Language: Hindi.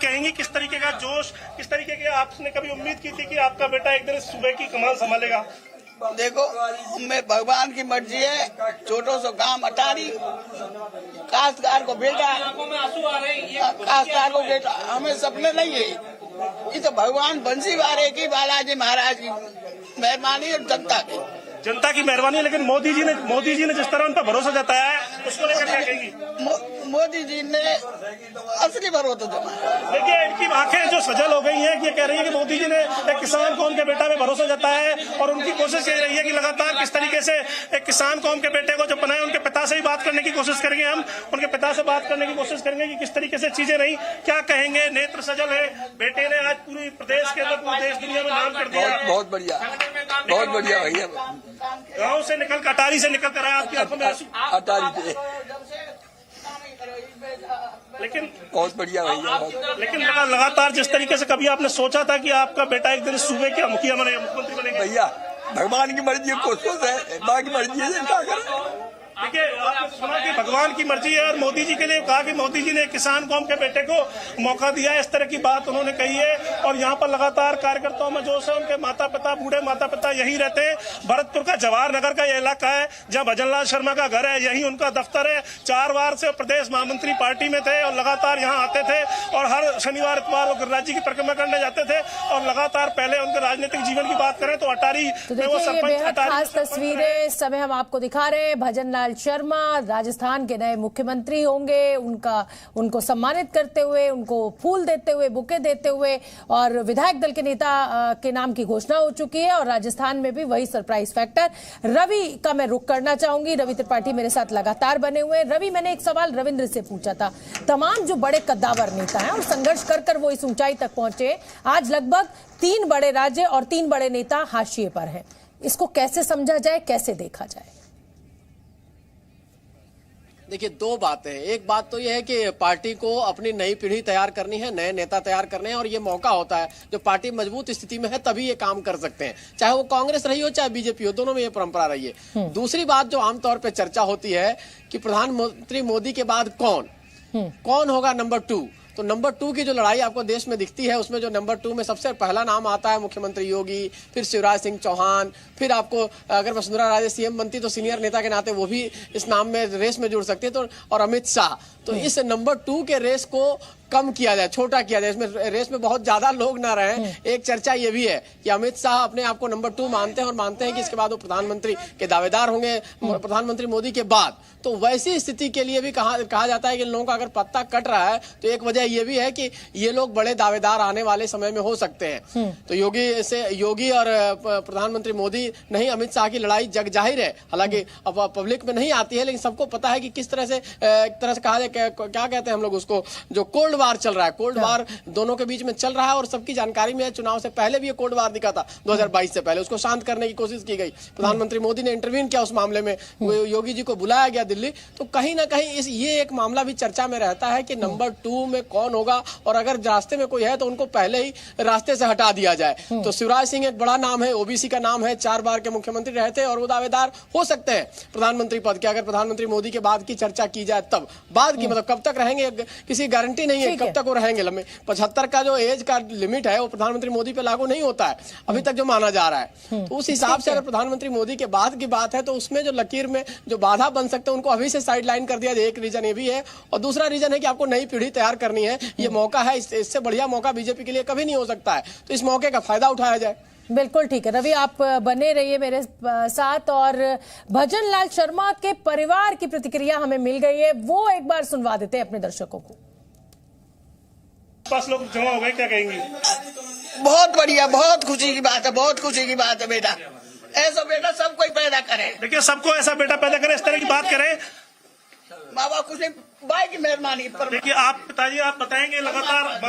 कहेंगी किस तरीके का जोश, किस तरीके के आपने कभी उम्मीद की थी कि आपका बेटा एक दिन सूबे की कमान संभालेगा? देखो, मैं भगवान की मर्जी है, छोटो सो काम अटारी, काश्तकार को बेटा, काश्तकार को बेटा, हमें सपने नहीं है। ये तो भगवान बंसी वारे की, बालाजी महाराज की मेहरबानी और जनता की मेहरबानी है। लेकिन मोदी जी ने जिस तरह उन पर भरोसा जताया है, उसको लेकर क्या कहेंगी? मोदी जी ने असली भरोसा जताया। देखिए, इनकी आंखें जो सजल हो गई हैं, ये कह रही है कि मोदी जी ने एक किसान कौम के बेटा में भरोसा जताया है और उनकी कोशिश ये रही है कि लगातार किस तरीके से एक किसान कौम के बेटे को जो बनाए, उनके पिता से ही बात करने की कोशिश करेंगे। हम उनके पिता से बात करने की कोशिश करेंगे कि किस तरीके से चीजें रही, क्या कहेंगे। नेत्र सजल है, बेटे ने आज पूरी प्रदेश के अंदर, पूरे देश दुनिया में नाम कर दिया। बहुत बढ़िया भैया। गाँव से निकल कर, अटारी से निकल कर आया, आपकी आंखों में आंसू? अटारी से। लेकिन बहुत बढ़िया भैया। लेकिन लगातार जिस तरीके से कभी आपने सोचा था कि आपका बेटा एक दिन सूबे के मुख्यमंत्री बनेगा? भैया, भगवान की मर्जी कोशिश है, माँ की मर्जी है, क्या करें। देखिए, आपने सुना कि भगवान की मर्जी है और मोदी जी के लिए कहा कि मोदी जी ने किसान कौम के बेटे को मौका दिया है, इस तरह की बात उन्होंने कही है। और यहाँ पर लगातार कार्यकर्ताओं में जोश है। उनके माता पिता, बूढ़े माता पिता यही रहते हैं। भरतपुर का जवाहर नगर का ये इलाका है जहाँ भजन लाल शर्मा का घर है, यही उनका दफ्तर है। 4 बार से प्रदेश महामंत्री पार्टी में थे और लगातार यहाँ आते थे और हर शनिवार इतवार वो गिरिराज जी की परिक्रमा करने जाते थे। और लगातार पहले उनके राजनीतिक जीवन की बात करें तो अटारी में वो सरपंच। खास तस्वीरें इस समय हम आपको दिखा रहे हैं। भजन लाल शर्मा राजस्थान के नए मुख्यमंत्री होंगे, उनको सम्मानित करते हुए, उनको फूल देते हुए, बुके देते हुए, और विधायक दल के नेता के नाम की घोषणा हो चुकी है। और राजस्थान में भी वही सरप्राइज फैक्टर। रवि का मैं रुख करना चाहूंगी। रवि त्रिपाठी मेरे साथ लगातार बने हुए हैं। रवि, मैंने एक सवाल रविंद्र से पूछा था। तमाम जो बड़े कद्दावर नेता हैं और संघर्ष कर वो इस ऊंचाई तक पहुंचे, आज लगभग 3 बड़े राज्य और 3 बड़े नेता हाशिए पर हैं। इसको कैसे समझा जाए, कैसे देखा जाए? देखिए, 2 बातें हैं। एक बात तो यह है कि पार्टी को अपनी नई पीढ़ी तैयार करनी है, नए नेता तैयार करने हैं और ये मौका होता है जो पार्टी मजबूत स्थिति में है तभी ये काम कर सकते हैं, चाहे वो कांग्रेस रही हो चाहे बीजेपी हो, दोनों में ये परंपरा रही है। दूसरी बात जो आमतौर पर चर्चा होती है कि प्रधानमंत्री मोदी के बाद कौन होगा नंबर 2। तो नंबर 2 की जो लड़ाई आपको देश में दिखती है, उसमें जो नंबर 2 में सबसे पहला नाम आता है मुख्यमंत्री योगी, फिर शिवराज सिंह चौहान, फिर आपको अगर वसुंधरा राजे सीएम बनती तो सीनियर नेता के नाते वो भी इस नाम में रेस में जुड़ सकते हैं, तो और अमित शाह। तो इस नंबर 2 के रेस को कम किया जाए, छोटा किया जाए, इसमें रेस में बहुत ज्यादा लोग ना रहें। एक चर्चा ये भी है कि अमित शाह अपने आप को नंबर 2 मानते हैं और मानते हैं कि इसके बाद वो प्रधानमंत्री के दावेदार होंगे प्रधानमंत्री मोदी के बाद। तो वैसी स्थिति के लिए भी कहा जाता है कि लोगों का अगर पत्ता कट रहा है तो एक वजह ये भी है कि ये लोग बड़े दावेदार आने वाले समय में हो सकते हैं। तो योगी और प्रधानमंत्री मोदी नहीं, अमित शाह की लड़ाई जग जाहिर है। हालांकि अब पब्लिक में नहीं आती है, लेकिन सबको पता है कि किस तरह से कहा जाए, क्या कहते हैं हम लोग उसको, जो कोल्ड वार चल रहा है, कोल्ड वार दोनों के बीच में चल रहा है। और सबकी जानकारी में है, चुनाव से पहले भी ये कोल्ड वार दिखा था 2022 से पहले, उसको शांत करने की कोशिश की गई। प्रधानमंत्री मोदी ने इंटरवीन किया उस मामले में, योगी जी को बुलाया गया दिल्ली। तो कहीं ना कहीं ये एक मामला भी चर्चा में रहता है कि नंबर 2 में कौन होगा, और अगर रास्ते में कोई है तो उनको पहले ही रास्ते से हटा दिया जाए। तो शिवराज सिंह एक बड़ा नाम है, ओबीसी का नाम है, 4 बार के मुख्यमंत्री रहे थे और वो दावेदार हो सकते हैं प्रधानमंत्री पद के, अगर प्रधानमंत्री मोदी के बाद की चर्चा की जाए तब। बाद की मतलब कब तक रहेंगे किसी गारंटी नहीं है, कब तक वो रहेंगे। लंबे 75 का जो एज का लिमिट है वो प्रधानमंत्री मोदी पे लागू नहीं होता है अभी तक, जो माना जा रहा है। तो उस हिसाब से अगर प्रधानमंत्री मोदी के बाद की बात है तो उसमें जो लकीर में जो बाधा बन सकते हैं उनको अभी से साइड लाइन कर दिया जाए। एक रीजन ये भी है, और दूसरा रीजन है कि आपको नई पीढ़ी तैयार करनी है। ये मौका है, इससे बढ़िया मौका बीजेपी के लिए कभी नहीं हो सकता है, तो इस मौके का फायदा उठाया जाए। बिल्कुल ठीक है रवि, आप बने रहिए मेरे साथ। और भजन लाल शर्मा के परिवार की प्रतिक्रिया हमें मिल गई है, वो एक बार सुनवा देते हैं अपने दर्शकों को। 5 लोग जमा हो गए, क्या कहेंगी? बहुत बढ़िया, बहुत खुशी की बात है, बहुत खुशी की बात है। बेटा, ऐसा बेटा सब कोई पैदा करे। देखिए, सबको ऐसा बेटा पैदा करे, इस तरह की बात करे। बाबा खुशी, भाई की मेहरबानी पर। देखिए, आप पिताजी आप बताएंगे लगातार